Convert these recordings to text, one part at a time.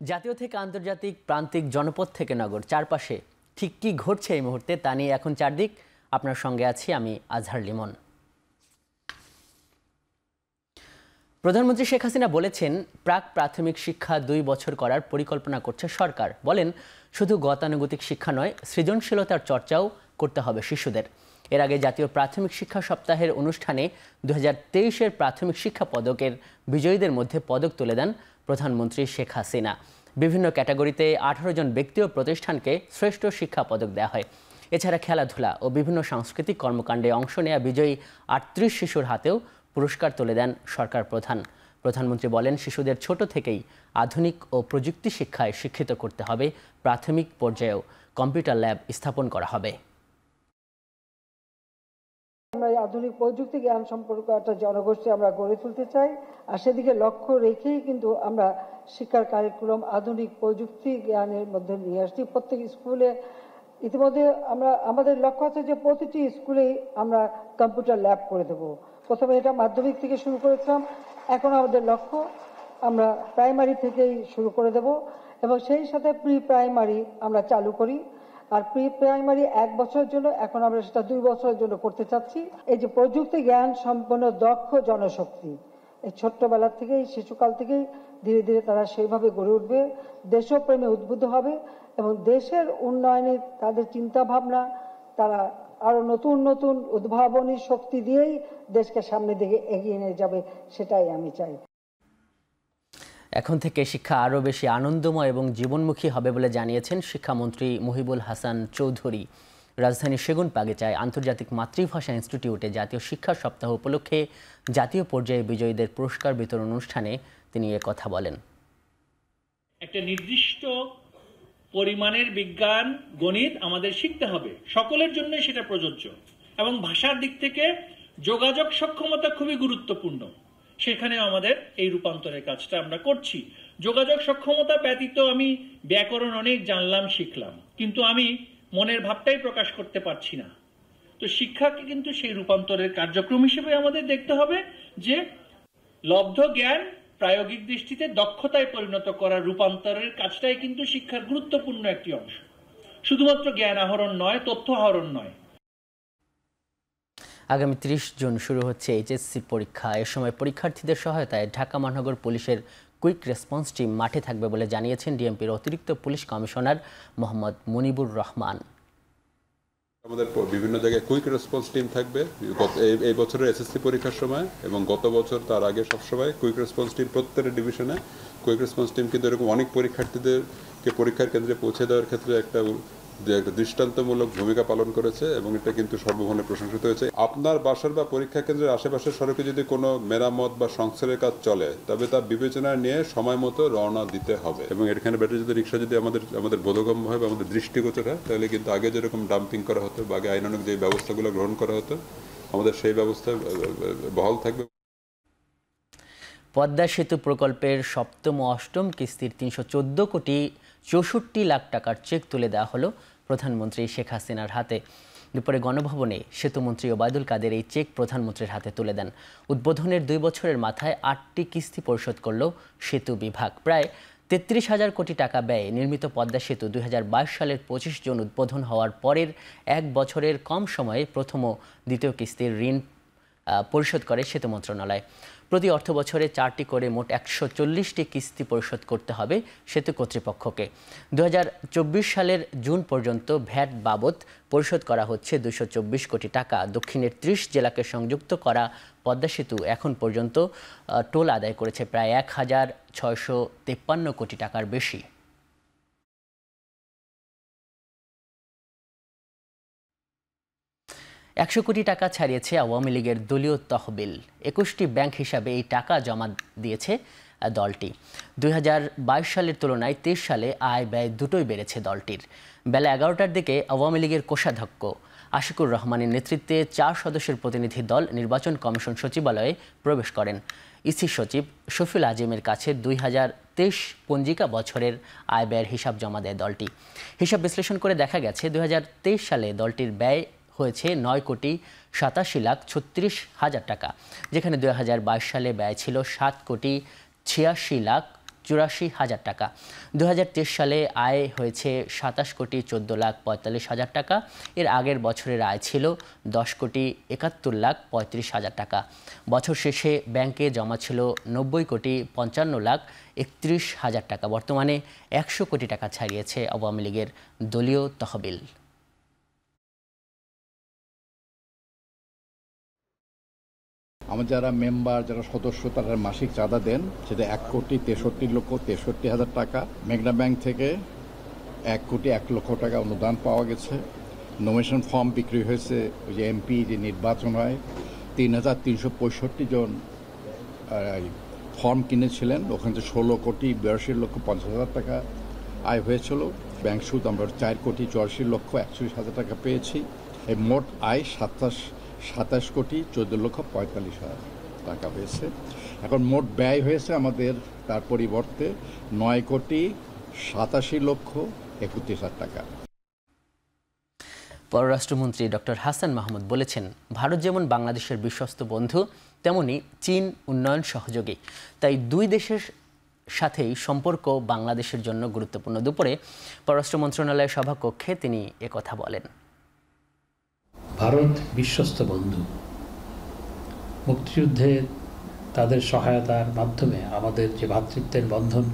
জাতীয় থেকে আন্তর্জাতিক, প্রান্তিক, জনপদ থেকে নগর, চারপাশে ঠিক কী ঘটছে এই মুহূর্তে তা নিয়ে এখন চারদিক। আপনার সঙ্গে আছি আমি আজহার লিমন। প্রধানমন্ত্রী শেখ হাসিনা বলেছেন, প্রাক প্রাথমিক শিক্ষা 2 বছর করার পরিকল্পনা করছে সরকার। বলেন, শুধু গতানুগতিক শিক্ষা নয়, সৃজনশীলতার চর্চাও করতে হবে শিশুদের। এর আগে জাতীয় প্রাথমিক শিক্ষা সপ্তাহের অনুষ্ঠানে 2023-এর প্রাথমিক শিক্ষা পদকের বিজয়ীদের মধ্যে পদক তুলে দেন প্রধানমন্ত্রী শেখ হাসিনা। বিভিন্ন ক্যাটাগরিতে 18 জন ব্যক্তি ও প্রতিষ্ঠানকে শ্রেষ্ঠ শিক্ষা পদক দেওয়া হয়। এছাড়া খেলাধুলা ও বিভিন্ন সাংস্কৃতিক কর্মকাণ্ডে অংশ নেওয়া বিজয়ী 38 শিশুর হাতেও পুরস্কার তুলে দেন সরকার প্রধান। প্রধানমন্ত্রী বলেন, শিশুদের ছোট থেকেই আধুনিক ও প্রযুক্তি শিক্ষায় শিক্ষিত করতে হবে। প্রাথমিক পর্যায়েও কম্পিউটার ল্যাব স্থাপন করা হবে। আমরা আধুনিক প্রযুক্তি জ্ঞান সম্পর্কে একটা জনগোষ্ঠী আমরা গড়ে তুলতে চাই, আর সেদিকে লক্ষ্য রেখেই কিন্তু আমরা শিক্ষার কারিকুলাম আধুনিক প্রযুক্তি জ্ঞানের মধ্যে নিয়ে আসছি। প্রত্যেক স্কুলে ইতিমধ্যে আমাদের লক্ষ্য আছে যে প্রতিটি স্কুলেই আমরা কম্পিউটার ল্যাব করে দেব। প্রথমে এটা মাধ্যমিক থেকে শুরু করেছিলাম, এখন আমাদের লক্ষ্য আমরা প্রাইমারি থেকেই শুরু করে দেব এবং সেই সাথে প্রি প্রাইমারি আমরা চালু করি। আর প্রি প্রাইমারি 1 বছরের জন্য, এখন আমরা সেটা 2 বছরের জন্য করতে চাচ্ছি। এই যে প্রযুক্তি জ্ঞান সম্পন্ন দক্ষ জনশক্তি, এই ছোট্টবেলা থেকেই, শিশুকাল থেকেই ধীরে ধীরে তারা সেইভাবে গড়ে উঠবে, দেশপ্রেমে উদ্বুদ্ধ হবে এবং দেশের উন্নয়নে তাদের চিন্তা ভাবনা, তারা আরো নতুন নতুন উদ্ভাবনী শক্তি দিয়েই দেশকে সামনের দিকে এগিয়ে নিয়ে যাবে, সেটাই আমি চাই। এখন থেকে শিক্ষা আরও বেশি আনন্দময় এবং জীবনমুখী হবে বলে জানিয়েছেন শিক্ষামন্ত্রী মহিবুল হাসান চৌধুরী। রাজধানীর সেগুনবাগিচায় আন্তর্জাতিক মাতৃভাষা ইনস্টিটিউটে জাতীয় শিক্ষা সপ্তাহ উপলক্ষে জাতীয় পর্যায়ে বিজয়ীদের পুরস্কার বিতরণ অনুষ্ঠানে তিনি কথা বলেন। একটা নির্দিষ্ট পরিমাণের বিজ্ঞান গণিত আমাদের শিখতে হবে, সকলের জন্য সেটা প্রযোজ্য। এবং ভাষার দিক থেকে যোগাযোগ সক্ষমতা খুবই গুরুত্বপূর্ণ, সেখানে আমাদের এই রূপান্তরের কাজটা আমরা করছি। যোগাযোগ সক্ষমতা ব্যতীত আমি ব্যাকরণ অনেক জানলাম, শিখলাম, কিন্তু আমি মনের ভাবটাই প্রকাশ করতে পারছি না। তো শিক্ষাকে কিন্তু সেই রূপান্তরের কার্যক্রম হিসেবে আমাদের দেখতে হবে যে লব্ধ জ্ঞান প্রায়োগিক দৃষ্টিতে দক্ষতায় পরিণত করার রূপান্তরের কাজটাই কিন্তু শিক্ষার গুরুত্বপূর্ণ একটি অংশ। শুধুমাত্র জ্ঞান আহরণ নয়, তথ্য আহরণ নয়। আগামী 30 জুন শুরু হচ্ছে এইচএসসি পরীক্ষা। এ সময় পরীক্ষার্থীদের সহায়তায় ঢাকা মহানগর পুলিশের কুইক রেসপন্স টিম মাঠে থাকবে বলে জানিয়েছেন ডিএমপির অতিরিক্ত পুলিশ কমিশনার মোহাম্মদ মুনিবুর রহমান। আমাদের বিভিন্ন জায়গায় কুইক রেসপন্স টিম থাকবে এই বছরের এসএসসি পরীক্ষার সময় এবং গত বছর, তার আগে সবসময় কুইক রেসপন্স টিম প্রত্যেকটা ডিভিশনে কুইক রেসপন্স টিম কিন্তু এরকম অনেক পরীক্ষার্থীদেরকে পরীক্ষার কেন্দ্রে পৌঁছে দেওয়ার ক্ষেত্রে একটা দৃষ্টান্তমূলক ভূমিকা পালন করেছে এবং এটা কিন্তু সর্বমহলে প্রশংসিত হয়েছে। আপনার বাসার বা পরীক্ষা কেন্দ্রের আশেপাশের সড়কে যদি কোনো মেরামত বা সংস্কারের কাজ চলে, তবে তা বিবেচনায় নিয়ে সময় মতো রওনা দিতে হবে এবং এখানে ব্যাটারি যদি রিক্সা যদি আমাদের বোধগম্য হয় বা আমাদের দৃষ্টিগোচর হয়, তাহলে কিন্তু আগে যেরকম ডাম্পিং করা হতো বা আগে আইনানুগ যে ব্যবস্থাগুলো গ্রহণ করা হতো, আমাদের সেই ব্যবস্থা বহাল থাকবে। পদ্মা সেতু প্রকল্পের 7ম ও 8ম কিস্তির 314 কোটি 64 লাখ টাকার চেক তুলে দেওয়া হলো প্রধানমন্ত্রী শেখ হাসিনার হাতে। দুপুরে গণভবনে সেতুমন্ত্রী ওবায়দুল কাদের এই চেক প্রধানমন্ত্রীর হাতে তুলে দেন। উদ্বোধনের 2 বছরের মাথায় 8টি কিস্তি পরিশোধ করল সেতু বিভাগ। প্রায় 33,000 কোটি টাকা ব্যয়ে নির্মিত পদ্মা সেতু 2022 সালের 25 জুন উদ্বোধন হওয়ার পরের 1 বছরের কম সময়ে প্রথম ও দ্বিতীয় কিস্তির ঋণ পরিশোধ করে সেতু মন্ত্রণালয়। প্রতি অর্থ বছরে 4টি করে মোট 140টি কিস্তি পরিশোধ করতে হবে সেতু কর্তৃপক্ষকে। 2024 সালের জুন পর্যন্ত ভ্যাট বাবদ পরিশোধ করা হচ্ছে 224 কোটি টাকা। দক্ষিণের 30 জেলাকে সংযুক্ত করা পদ্মা সেতু এখন পর্যন্ত টোল আদায় করেছে প্রায় 1,653 কোটি টাকার বেশি। 100 কোটি টাকা ছাড়িয়েছে আওয়ামী লীগের দলীয় তহবিল। 21টি ব্যাংক হিসাবে এই টাকা জমা দিয়েছে দলটি। 2022 সালের তুলনায় 23 সালে আয় ব্যয় দুটোই বেড়েছে দলটির। বেলা 11টার দিকে আওয়ামী লীগের কোষাধ্যক্ষ আশিকুর রহমানের নেতৃত্বে 4 সদস্যের প্রতিনিধি দল নির্বাচন কমিশন সচিবালয়ে প্রবেশ করেন। ইসি সচিব শফিউল আজিমের কাছে 2023 পঞ্জিকা বছরের আয় ব্যয়ের হিসাব জমা দেয় দলটি। হিসাব বিশ্লেষণ করে দেখা গেছে 2023 সালে দলটির ব্যয় হয়েছে 9,87,36,000 টাকা, যেখানে 2022 সালে ব্যয় ছিল 7,86,64,000 84,000 টাকা। 2023 সালে আয় হয়েছে 27,14,45,000 টাকা। এর আগের বছরের আয় ছিল 10,71,35,000 টাকা। বছর শেষে ব্যাংকে জমা ছিল 90,55,31,000 টাকা। বর্তমানে 100 কোটি টাকা ছাড়িয়েছে আওয়ামী লীগের দলীয় তহবিল। আমার যারা মেম্বার, যারা সদস্য, তারা মাসিক চাঁদা দেন, সেটা 1,63,63,000 টাকা। মেঘনা ব্যাংক থেকে 1,01,00,000 টাকা অনুদান পাওয়া গেছে। নমিনেশন ফর্ম বিক্রি হয়েছে, ওই যে এমপি যে নির্বাচন হয়, 3,365 জন ফর্ম কিনেছিলেন, ওখান থেকে 16,82,50,000 টাকা আয় হয়েছিল। ব্যাংক সুদ আমরা 4,84,41,000 টাকা পেয়েছি। এই মোট আয় 27,14,45,000 টাকা হয়েছে। এখন মোট ব্যয় হয়েছে আমাদের তার পরিবর্তে 9,87,31,000 টাকা। পররাষ্ট্রমন্ত্রী ডক্টর হাসান মাহমুদ বলেছেন, ভারত যেমন বাংলাদেশের বিশ্বস্ত বন্ধু, তেমনি চীন উন্নয়ন সহযোগী। তাই দুই দেশের সাথেই সম্পর্ক বাংলাদেশের জন্য গুরুত্বপূর্ণ। দুপুরে পররাষ্ট্র মন্ত্রণালয়ের সভাকক্ষে তিনি একথা বলেন। ভারত বিশ্বস্ত বন্ধু। মুক্তিযুদ্ধে তাদের সহায়তার মাধ্যমে আমাদের যে ভ্রাতৃত্বের বন্ধন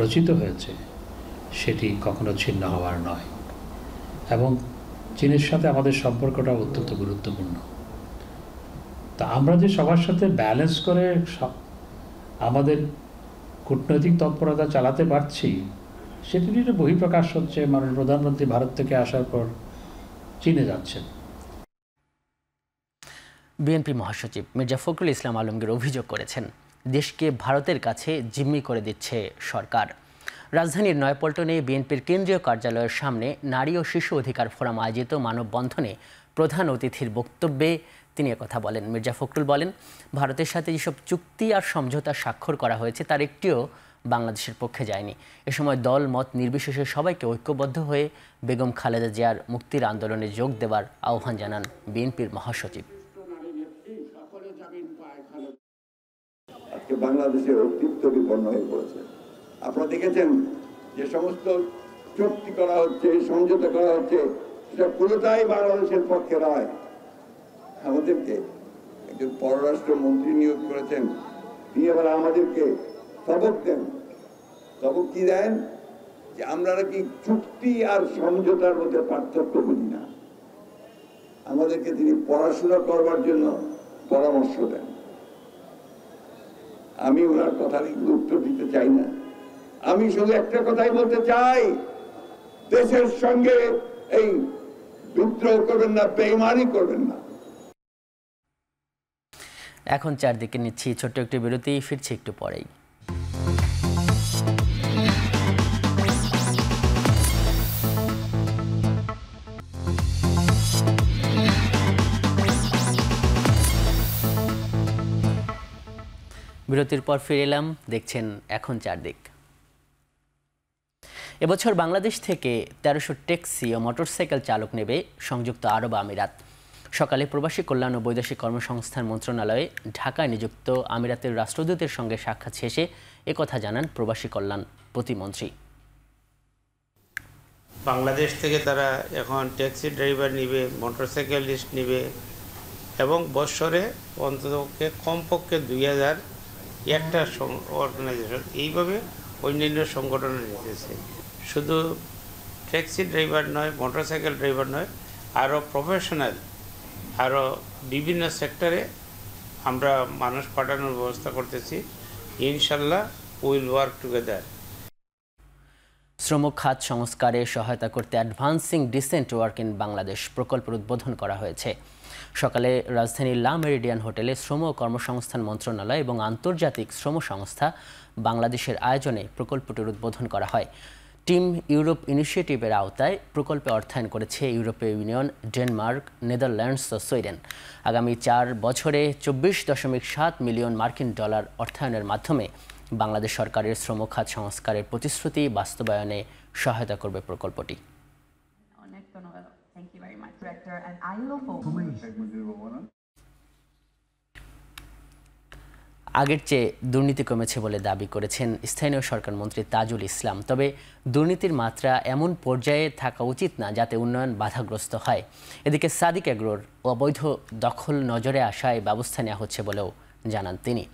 রচিত হয়েছে, সেটি কখনো ছিন্ন হওয়ার নয়। এবং চীনের সাথে আমাদের সম্পর্কটা অত্যন্ত গুরুত্বপূর্ণ। তা আমরা যে সবার সাথে ব্যালেন্স করে আমাদের কূটনৈতিক তৎপরতা চালাতে পারছি, সেটির একটা বহিঃপ্রকাশ হচ্ছে মাননীয় প্রধানমন্ত্রী ভারত থেকে আসার পর চীনে যাচ্ছেন। বিএনপি মহাসচিব মির্জা ফখরুল ইসলাম আলমগীর অভিযোগ করেছেন, দেশকে ভারতের কাছে জিম্মি করে দিচ্ছে সরকার। রাজধানীর নয়াপল্টনে বিএনপির কেন্দ্রীয় কার্যালয়ের সামনে নারী ও শিশু অধিকার ফোরাম আয়োজিত মানববন্ধনে প্রধান অতিথির বক্তব্যে তিনি একথা বলেন। মির্জা ফখরুল বলেন, ভারতের সাথে যেসব চুক্তি আর সমঝোতা স্বাক্ষর করা হয়েছে তার একটিও বাংলাদেশের পক্ষে যায়নি। এ সময় দল মত নির্বিশেষে সবাইকে ঐক্যবদ্ধ হয়ে বেগম খালেদা জিয়ার মুক্তির আন্দোলনে যোগ দেওয়ার আহ্বান জানান বিএনপির মহাসচিব। আজকে বাংলাদেশের অস্তিত্ব বিপন্ন হয়ে পড়েছে। আপনারা দেখেছেন যে সমস্ত চুক্তি করা হচ্ছে, সমঝোতা করা হচ্ছে, সেটা পুরোটাই বাংলাদেশের পক্ষে নয়। আমাদেরকে একজন পররাষ্ট্র মন্ত্রী নিয়োগ করেছেন, তিনি আবার আমাদেরকে সবক দেন। সবক কি দেন? যে আমরা নাকি চুক্তি আর সমঝোতার মধ্যে পার্থক্য বুঝি না। আমাদেরকে তিনি পড়াশোনা করবার জন্য পরামর্শ দেন। আমি ওনার কথার উত্তর দিতে চাই না। আমি শুধু একটা কথাই বলতে চাই, দেশের সঙ্গে এই বিদ্রোহ করবেন না, বেঈমানি করবেন না। এখন চারদিকে নিচ্ছি ছোট্ট একটি বিরতি, ফিরছি একটু পরেই। বিরতির পর ফিরে এলাম, দেখছেন এখন চারদিক। এবছর বাংলাদেশ থেকে 1300 ট্যাক্সি ও মোটরসাইকেল চালক নেবে সংযুক্ত আরব আমিরাত। সকালে প্রবাসী কল্যাণ ও বৈদেশিক কর্মসংস্থান মন্ত্রণালয়ে ঢাকায় নিযুক্ত আমিরাতের রাষ্ট্রদূতের সঙ্গে সাক্ষাৎ শেষে একথা জানান প্রবাসী কল্যাণ প্রতিমন্ত্রী। বাংলাদেশ থেকে তারা এখন ট্যাক্সি ড্রাইভার নিবে, মোটরসাইকেলিস্ট নিবে এবং বৎসরে অন্ততপক্ষে কমপক্ষে 2000 একটা অর্গানাইজেশন এইভাবে অন্যান্য সংগঠনে নিতেছে। শুধু ট্যাক্সি ড্রাইভার নয়, মোটরসাইকেল ড্রাইভার নয়, আরও প্রফেশনাল, আরও বিভিন্ন সেক্টরে আমরা মানুষ পাঠানোর ব্যবস্থা করতেছি। ইনশাল্লাহ উইল ওয়ার্ক টুগেদার। শ্রম খাত সংস্কারে সহায়তা করতে advancing decent work in Bangladesh প্রকল্পের উদ্বোধন করা হয়েছে। সকালে রাজধানীর লা মেরিডিয়ান হোটেলে শ্রম ও কর্মসংস্থান মন্ত্রণালয় এবং আন্তর্জাতিক শ্রম সংস্থা বাংলাদেশের আয়োজনে প্রকল্পটির উদ্বোধন করা হয়। টিম ইউরোপ ইনিশিয়েটিভের আওতায় প্রকল্পে অর্থায়ন করেছে ইউরোপীয় ইউনিয়ন, ডেনমার্ক, নেদারল্যান্ডস ও সুইডেন। আগামী 4 বছরে 24.7 মিলিয়ন মার্কিন ডলার অর্থায়নের মাধ্যমে বাংলাদেশ সরকারের শ্রম খাত সংস্কারের প্রতিশ্রুতি বাস্তবায়নে সহায়তা করবে প্রকল্পটি। আগের চেয়ে দুর্নীতি কমেছে বলে দাবি করেছেন স্থানীয় সরকার মন্ত্রী তাজুল ইসলাম। তবে দুর্নীতির মাত্রা এমন পর্যায়ে থাকা উচিত না যাতে উন্নয়ন বাধাগ্রস্ত হয়। এদিকে সাদিক এগ্রোর অবৈধ দখল নজরে আসায় ব্যবস্থা নেওয়া হচ্ছে বলেও জানান তিনি।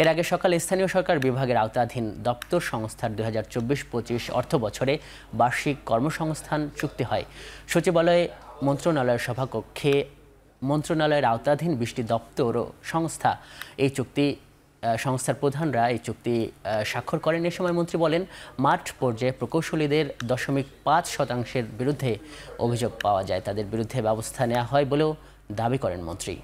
এর আগে সকালে স্থানীয় সরকার বিভাগের আওতাধীন দপ্তর সংস্থার 2024-25 অর্থ বছরে বার্ষিক কর্মসংস্থান চুক্তি হয়। সচিবালয়ে মন্ত্রণালয়ের সভাকক্ষে মন্ত্রণালয়ের আওতাধীন 20টি দপ্তর ও সংস্থার প্রধানরা এই চুক্তি স্বাক্ষর করেন। এ সময় মন্ত্রী বলেন, মাঠ পর্যায়ে প্রকৌশলীদের 0.5% বিরুদ্ধে অভিযোগ পাওয়া যায়, তাদের বিরুদ্ধে ব্যবস্থা নেওয়া হয় বলেও দাবি করেন মন্ত্রী।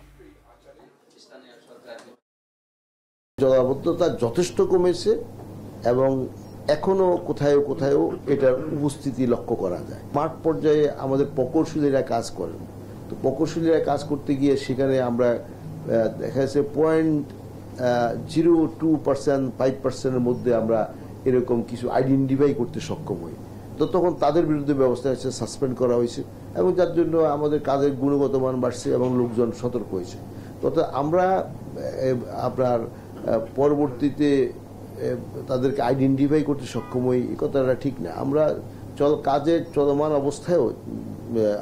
জলাবদ্ধতা যথেষ্ট কমেছে এবং এখনো কোথাও কোথাও এটার উপস্থিতি লক্ষ্য করা যায়। মাঠ পর্যায়ে আমাদের প্রকৌশলীরা কাজ করেন, তো প্রকৌশলীরা কাজ করতে গিয়ে সেখানে আমরা দেখা যাচ্ছে 0.02%, 5%-এর মধ্যে আমরা এরকম কিছু আইডেন্টিফাই করতে সক্ষম হই। তো তখন তাদের বিরুদ্ধে ব্যবস্থা হয়েছে, সাসপেন্ড করা হয়েছে এবং যার জন্য আমাদের কাজের গুণগত মান বাড়ছে এবং লোকজন সতর্ক হয়েছে। তবে আমরা আপনার পরবর্তীতে তাদেরকে আইডেন্টিফাই করতে সক্ষম হই, এই কথাটা ঠিক না। আমরা কাজের চলমান অবস্থায়ও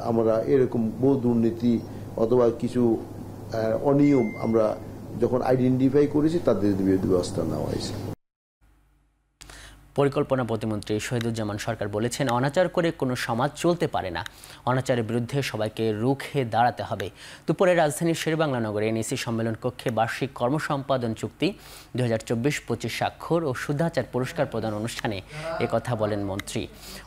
আমরা এরকম বহু দুর্নীতি অথবা কিছু অনিয়ম আমরা যখন আইডেন্টিফাই করেছি তাদের বিরুদ্ধে ব্যবস্থা নেওয়া হয়েছে। পরিকল্পনা প্রতিমন্ত্রী শহীদুজ্জামান সরকার বলেছেন, অনাচার করে কোনো সমাজ চলতে পারে না, অনাচারের বিরুদ্ধে সবাইকে রুখে দাঁড়াতে হবে। দুপুরে রাজধানীর শেরেবাংলা নগরে এনইসি সম্মেলন কক্ষে বার্ষিক কর্মসম্পাদন চুক্তি 2024-25 স্বাক্ষর ও শুদ্ধাচার পুরস্কার প্রদান অনুষ্ঠানে একথা বলেন মন্ত্রী।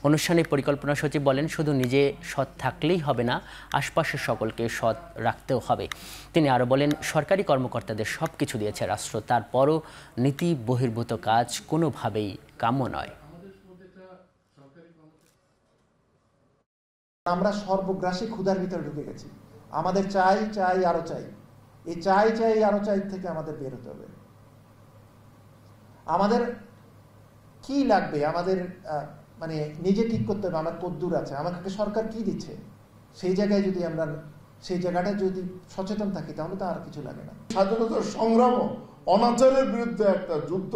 অনুষ্ঠানে পরিকল্পনা সচিব বলেন, শুধু নিজে সৎ থাকলেই হবে না, আশপাশের সকলকে সৎ রাখতেও হবে। তিনি আরও বলেন, সরকারি কর্মকর্তাদের সব কিছু দিয়েছে রাষ্ট্র, তারপরও নীতি বহির্ভূত কাজ কোনোভাবেই কাম্য নয়। আমরা সর্বগ্রাসী ক্ষুধার ভিতরে ঢুকে গেছি। আমাদের চাই আরো চাই, এই চাই আরো চাই থেকে আমাদের বের হতে হবে। আমাদের কি লাগবে, আমাদের মানে নিজে ঠিক করতে হবে আমার কদ্দূর আছে, আমাকে সরকার কি দিচ্ছে, সেই জায়গায় যদি আমরা সেই জায়গাটা যদি সচেতন থাকি তাহলে তো আর কিছু লাগে না। স্বাধীনতার সংগ্রাম অনাচারের বিরুদ্ধে একটা যুদ্ধ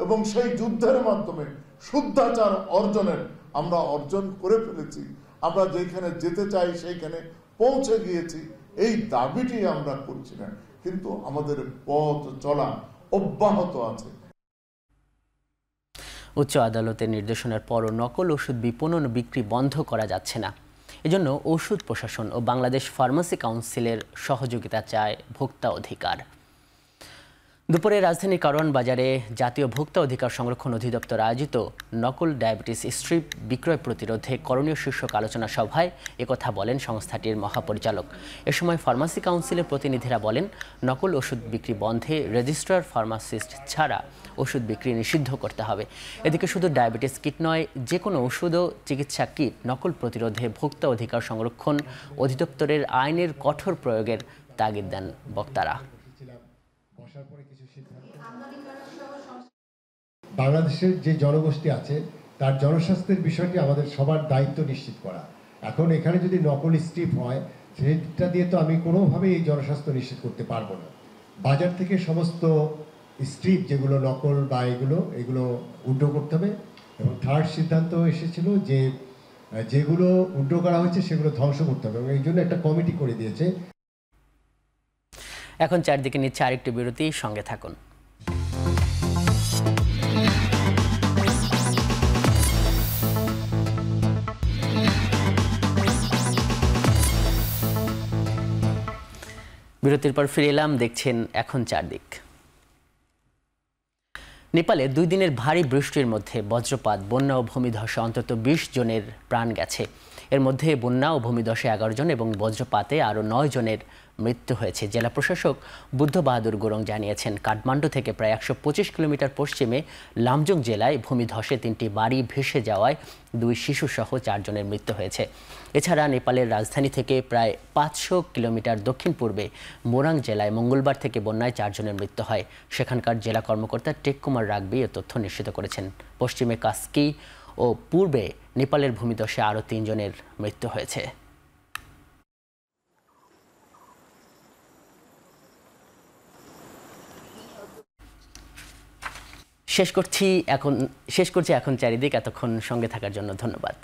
এবং সেই যুদ্ধের মাধ্যমে শুদ্ধাচার আমরা অর্জন করে ফেলেছি। আমরা যেখানে যেতে চাই সেইখানে পৌঁছে গিয়েছি, এই দাবিটি আমরা করছি না, কিন্তু আমাদের পথ চলা অব্যাহত আছে। উচ্চ আদালতের নির্দেশনার পরও নকল ওষুধ বিপণন ও বিক্রি বন্ধ করা যাচ্ছে না। এজন্য ওষুধ প্রশাসন ও বাংলাদেশ ফার্মেসি কাউন্সিলের সহযোগিতা চায় ভোক্তা অধিকার। দুপুরে রাজধানীর কারওয়ান বাজারে জাতীয় ভোক্তা অধিকার সংরক্ষণ অধিদপ্তর আয়োজিত নকল ডায়াবেটিস স্ট্রিপ বিক্রয় প্রতিরোধে করণীয় শীর্ষক আলোচনা সভায় একথা বলেন সংস্থাটির মহাপরিচালক। এ সময় ফার্মাসি কাউন্সিলের প্রতিনিধিরা বলেন, নকল ওষুধ বিক্রি বন্ধে রেজিস্ট্রার ফার্মাসিস্ট ছাড়া ওষুধ বিক্রি নিষিদ্ধ করতে হবে। এদিকে শুধু ডায়াবেটিস কিট নয়, যে কোনো ওষুধ ও চিকিৎসা কিট নকল প্রতিরোধে ভোক্তা অধিকার সংরক্ষণ অধিদপ্তরের আইনের কঠোর প্রয়োগের তাগিদ দেন বক্তারা। বাংলাদেশের যে জনগোষ্ঠী আছে তার জনস্বাস্থ্যের বিষয়টি আমাদের সবার দায়িত্ব নিশ্চিত করা। এখন এখানে যদি নকল স্ট্রিপ হয় সেটা দিয়ে তো আমি কোনোভাবেই এই জনস্বাস্থ্য নিশ্চিত করতে পারবো না। বাজার থেকে সমস্ত স্ট্রিপ যেগুলো নকল বা এগুলো উইথড্র করতে হবে এবং থার্ড সিদ্ধান্ত এসেছিল যে যেগুলো উইথড্র করা হয়েছে সেগুলো ধ্বংস করতে হবে এবং এই জন্য একটা কমিটি করে দিয়েছে। এখন চারদিকে নিচ্ছে আরেকটি বিরতি, সঙ্গে থাকুন। বিরতির পর ফিরে এলাম, দেখছেন এখন চারদিক। নেপালে 2 দিনের ভারী বৃষ্টির মধ্যে বজ্রপাত, বন্যা ও ভূমিধসে অন্তত 20 জনের প্রাণ গেছে। এর মধ্যে বন্যা ও ভূমিধসে 11 জন এবং বজ্রপাতে আরও 9 জনের মৃত্যু হয়েছে। জেলা প্রশাসক বুদ্ধ বাহাদুর গুরং জানিয়েছেন, কাঠমান্ডু থেকে প্রায় 125 কিলোমিটার পশ্চিমে লামজুং জেলায় ভূমিধসে 3টি বাড়ি ভেসে যাওয়ায় 2 শিশুসহ 4 জনের মৃত্যু হয়েছে। এছাড়া নেপালের রাজধানী থেকে প্রায় 500 কিলোমিটার দক্ষিণ পূর্বে মোরাং জেলায় মঙ্গলবার থেকে বন্যায় 4 জনের মৃত্যু হয়। সেখানকার জেলা কর্মকর্তা টেক কুমার রাগবি এ তথ্য নিশ্চিত করেছেন। পশ্চিমে কাস্কি ও পূর্বে নেপালের ভূমিধসে আরও 3 জনের মৃত্যু হয়েছে। শেষ করছি এখন চারিদিক। এতক্ষণ সঙ্গে থাকার জন্য ধন্যবাদ।